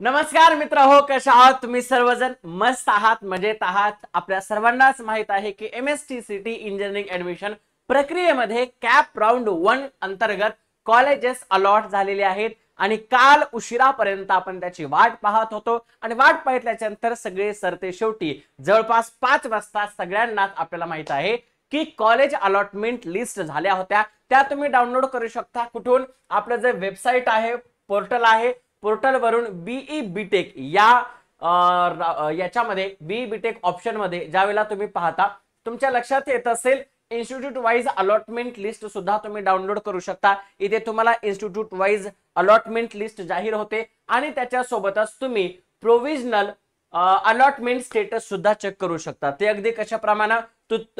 नमस्कार मित्र हो, कशा आहात तुम्ही सर्वजण? मस्त आहात, मजेत आहात? आपल्या सर्वांनाच माहित आहे की MSTCT इंजिनिअरिंग ऍडमिशन प्रक्रियेमध्ये कॅप राऊंड 1 अंतर्गत कॉलेजेस अलॉट झालेले आहेत आणि काल उशिरापर्यंत आपण त्याची वाट पाहत होतो आणि वाट पाहिल्याच्या नंतर सगळे सरते शेवटी जवळपास 5 वाजता सगळ्यांनाच आपल्याला माहित आहे की कॉलेज अलॉटमेंट लिस्ट झाल्या होत्या. त्या तुम्ही डाउनलोड करू शकता. कुठून? आपलं जे वेबसाईट आहे, पोर्टल आहे, पोर्टल वरून बीई बीटेक याच्यामध्ये बीई बीटेक ऑप्शन मध्ये ज्यावेळेला तुम्ही पाहता तुमच्या लक्षात येत असेल इन्स्टिट्यूट वाइज अलॉटमेंट लिस्ट सुद्धा तुम्ही डाउनलोड करू शकता. इथे तुम्हाला इन्स्टिट्यूट वाइज अलॉटमेंट लिस्ट जाहीर होते आणि त्याच्यासोबतच तुम्ही प्रोव्हिजनल अलॉटमेंट स्टेटस सुद्धा चेक करू शकता. ते अगदी कशा प्रमाणे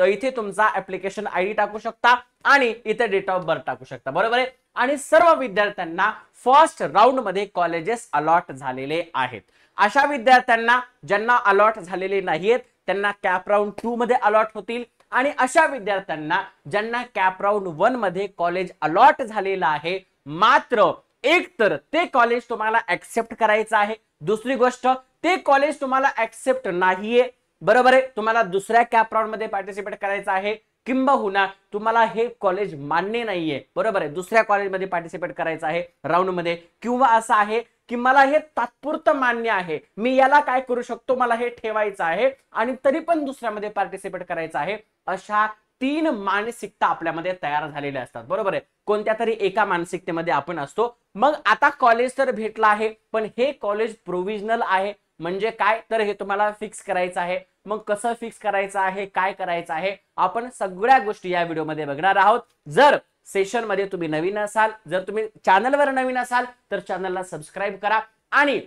इथे तुमचा ऍप्लिकेशन आयडी टाकू शकता आणि इथे डेट ऑफ बर्थ टाकू शकता, बरोबर आहे. आणि सर्व विद्यार्थ्यांना फर्स्ट राऊंड मध्ये कॉलेजेस अलॉट झालेले आहेत. अशा विद्यार्थ्यांना ज्यांना अलॉट झालेले नाहीत त्यांना कॅप राऊंड 2 मध्ये अलॉट होतील आणि अशा विद्यार्थ्यांना ज्यांना कॅप राऊंड 1 मध्ये कॉलेज अलॉट झालेला आहे, मात्र एक तर ते कॉलेज तुम्हाला ऍक्सेप्ट करायचं आहे, दुसरी गोष्ट ते कॉलेज तुम्हाला ऍक्सेप्ट नाहीये, बरोबर आहे. तुम्हाला दुसऱ्या कॅप राऊंड मध्ये पार्टिसिपेट करायचं आहे किंबहुना तुम्हाला हे कॉलेज मान्य नाहीये, बरोबर आहे. दुसऱ्या कॉलेजमध्ये पार्टिसिपेट करायचं आहे राऊंड मध्ये, किंवा असं आहे की मला हे तात्पुरतं मान्य आहे, मी याला काय करू शकतो, मला हे ठेवायचं आहे आणि तरी पण दुसऱ्यामध्ये पार्टिसिपेट करायचं आहे. अशा 3 मानसिकता आपल्यामध्ये तयार झालेल्या असतात, बरोबर आहे. कोणत्या तरी एका मानसिकतेमध्ये आपण असतो. मग आता कॉलेज तर भेटला आहे पण हे कॉलेज प्रोव्हिजनल आहे, म्हणजे काय तर हे तुम्हाला फिक्स करायचं आहे. मग कसं फिक्स करायचं आहे, काय करायचं आहे, आपण सगळ्या गोष्टी या व्हिडिओमध्ये बघणार आहोत. जर सेशन मध्ये तुम्ही नवीन असाल, जर तुम्ही चॅनलवर नवीन असाल तर चॅनलला सबस्क्राईब करा आणि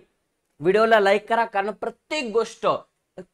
व्हिडिओला लाईक करा, कारण प्रत्येक गोष्ट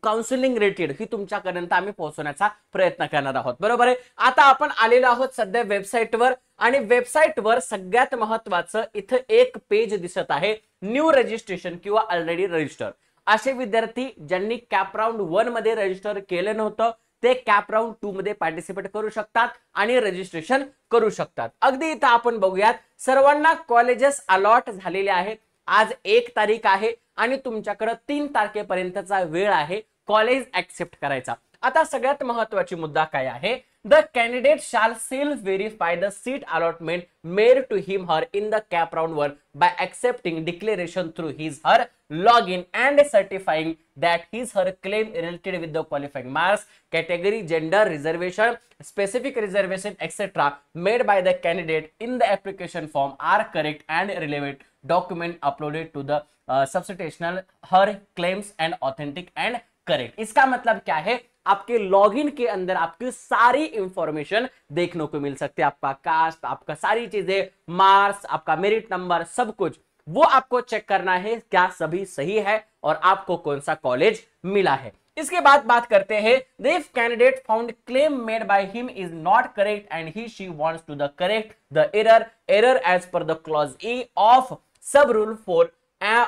काउन्सिलिंग रिलेटेड ही तुमच्यापर्यंत आम्ही पोहोचवण्याचा प्रयत्न करणार आहोत, बरोबर आहे. आता आपण आलेलो आहोत सध्या वेबसाईटवर आणि वेबसाईटवर सगळ्यात महत्वाचं इथं एक पेज दिसत आहे, न्यू रजिस्ट्रेशन किंवा ऑलरेडी रजिस्टर. असे विद्यार्थी ज्यांनी कॅप राऊंड 1 मध्ये रजिस्टर केलं नव्हतं ते कॅप राऊंड 2 मध्ये पार्टिसिपेट करू शकतात आणि रजिस्ट्रेशन करू शकतात. अगदी इथं आपण बघूयात, सर्वांना कॉलेजेस अलॉट झालेले आहेत. आज 1 तारीख आहे आणि तुमच्याकडे 3 तारखेपर्यंतचा वेळ आहे कॉलेज ऍक्सेप्ट करायचा. आता सगळ्यात महत्त्वाची मुद्दा काय आहे, the candidate shall self verify the seat allotment made to him her in the cap round 1 by accepting declaration through his her login and certifying that his her claim related with the qualifying marks, category, gender, reservation, specific reservation, etc. made by the candidate in the application form are correct and relevant document uploaded to the substantial her claims and authentic and correct. इसका मतलब क्या है, आपके login के अंदर आपकी सारी information देखने को मिल सकती है. आपका कास्ट, आपका सारी चीजें, मार्क्स, आपका मेरिट नंबर, सब कुछ वो आपको चेक करना है क्या सभी सही है और आपको कौन सा कॉलेज मिला है. इसके बाद बात करते हैं, if candidate found claim made by him is not correct and he she wants to the correct the error as per the clause A of sub rule 4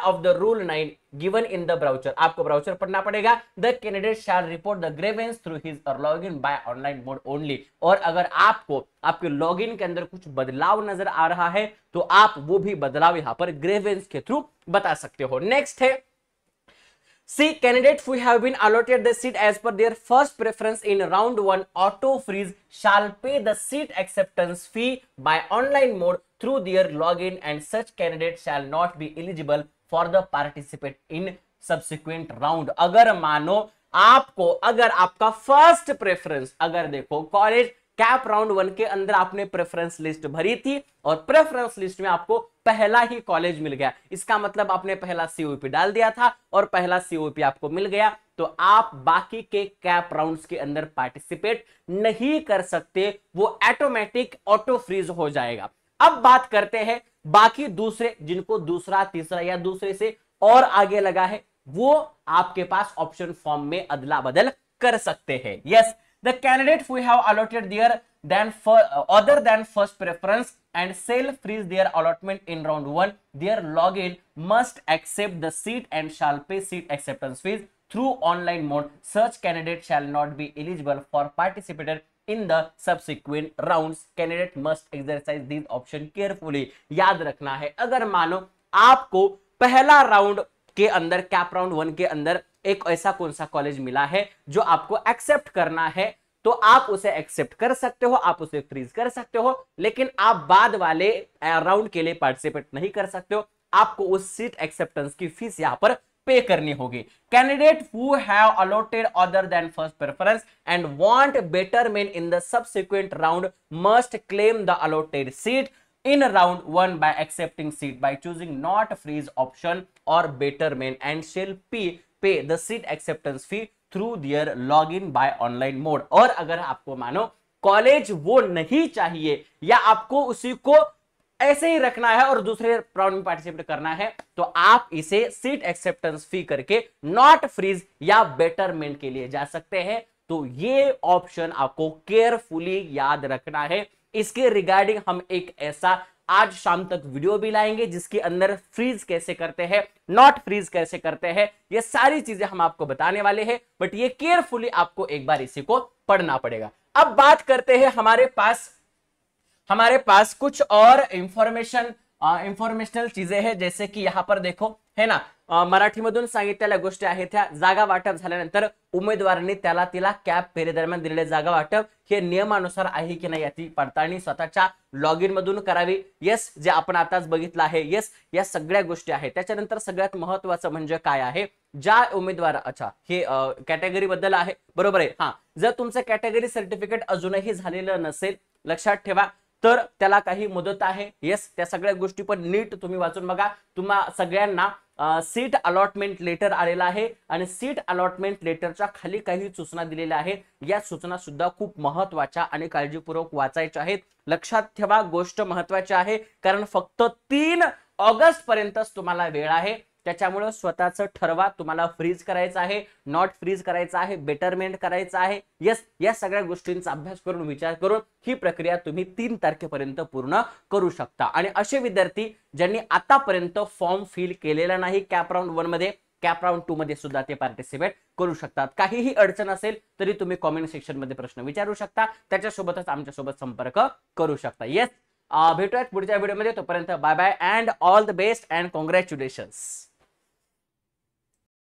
of the rule 9 given in the browser. आपको brochure पढ़ना पड़ेगा. The candidate shall report the grievance through his or login by online mode only. और अगर आपको आपके login के अंदर कुछ बदलाव नजर आ रहा है तो आप वो भी बदलाव यहां पर ग्रीवेंस के थ्रू बता सकते हो. नेक्स्ट है, see candidates who have been allotted the seat as per their first preference in round 1 auto freeze shall pay the seat acceptance fee by online mode through their login and such candidate shall not be eligible for the participate in subsequent round. अगर मानो आपको, अगर आपका first preference, अगर देखो college cap round 1 के अंदर आपने preference list भरी थी और प्रेफरेंस लिस्ट में आपको पहला ही कॉलेज मिल गया, इसका मतलब आपने पहला सीओपी डाल दिया था और पहला सीओपी आपको मिल गया, तो आप बाकी के कैप राउंड्स के अंदर पार्टिसिपेट नहीं कर सकते, वो ऑटोमेटिक ऑटो फ्रीज हो जाएगा. अब बात करते हैं बाकी दूसरे जिनको दूसरा, तीसरा या दूसरे से और आगे लगा है, वो आपके पास ऑप्शन फॉर्म में अदला बदल कर सकते हैं. Yes, the candidate who have allotted their other than first preference and self freeze their allotment in round 1, their login must accept the seat and shall pay seat acceptance fees through online mode. Such candidate shall not be eligible for participator in the subsequent rounds. Candidate must exercise these option carefully. याद रखना है, अगर मानो आपको पहला round के अंदर, cap round 1 के अंदर एक ऐसा कौन सा कॉलेज मिला है जो आपको एक्सेप्ट करना है, तो आप उसे एक्सेप्ट कर सकते हो, आप उसे फ्रीज कर सकते हो, लेकिन आप बाद वाले राउंड के लिए पार्टिसिपेट नहीं कर सकते हो। आपको उस सीट एक्सेप्टेंस की फीस यहां पर पे करनी होगी। Candidate who have allotted other than first preference end want betterment in the subsequent round must claim the allotted seat in round 1 by accepting seat by choosing not freeze option or betterment and shall pay the seat acceptance fee through their login by online mode। और अगर आपको मानो college वो नहीं चाहिए या आपको उसी को ऐसे ही रखना है और दूसरे राउंड में पार्टिसिपेट करना है, तो आप इसे सीट एक्सेप्टेंस फी करके नॉट फ्रीज या बेटरमेंट के लिए जा सकते हैं। तो ये ऑप्शन आपको केयरफुली याद रखना है। इसके रिगार्डिंग हम एक ऐसा आज शाम तक वीडियो भी लाएंगे जिसके अंदर फ्रीज कैसे करते हैं, नॉट फ्रीज कैसे करते हैं, ये सारी चीजें हम आपको बताने वाले हैं। बट ये केयरफुली आपको एक बार इसी को पढ़ना पड़ेगा। अब बात करते हैं हमारे पास कुछ और इन्फॉर्मेशनल चीजें हैं, जैसे की यहां पर देखो है ना, मराठीमधून सांगितलेल्या गोष्टी आहेत त्या जागा वाटप झाल्यानंतर उमेदवारांनी त्याला तिला कॅप फेरीदरम्यान दिलेले जागा वाटप हे नियमानुसार आहे की नाही याची पडताळणी स्वतःच्या लॉग इन मधून करावी। येस, जे आपण आताच बघितलं आहे, येस या सगळ्या गोष्टी आहेत। त्याच्यानंतर सगळ्यात महत्त्वाचं म्हणजे काय आहे, ज्या उमेदवार अच्छा हे कॅटेगरी बद्दल आहे, बरोबर आहे। हा, जर तुमचं कॅटेगरी सर्टिफिकेट अजूनही झालेलं नसेल, लक्षात ठेवा, तर त्याला काही मुदत आहे। येस, त्या सगळ्या गोष्टी पण नीट तुम्ही वाचून बघा। तुम्हा सगळ्यांना सीट अलॉटमेंट लेटर आलेला आहे आणि सीट अलॉटमेंट लेटरच्या खाली काही सूचना दिलेल्या आहेत। या सूचना सुद्धा खूप महत्त्वाच्या आणि काळजीपूर्वक वाचायच्या आहेत। लक्षात ठेवा, गोष्ट महत्त्वाची आहे, कारण फक्त 3 ऑगस्ट पर्यंतच तुम्हाला वेळ आहे। त्याच्यामुळे स्वतःचं ठरवा, तुम्हाला फ्रीज करायचं आहे, नॉट फ्रीज करायचं आहे, बेटरमेंट करायचं आहे। यस, या सगळ्या गोष्टींचा अभ्यास करून विचार करून ही प्रक्रिया तुम्ही 3 तारखेपर्यंत पूर्ण करू शकता। आणि असे विद्यार्थी ज्यांनी आतापर्यंत फॉर्म फिल केलेला नाही कॅप राउंड 1 मध्ये, कॅप राउंड 2 मध्ये सुद्धा ते पार्टिसिपेट करू शकतात। काहीही अडचण असेल तरी तुम्ही कमेंट सेक्शन मध्ये प्रश्न विचारू शकता, त्याच्यासोबतच आमच्यासोबत संपर्क करू शकता। येस, भेटूयात पुढच्या व्हिडिओमध्ये, तोपर्यंत bye bye and all the best and congratulations.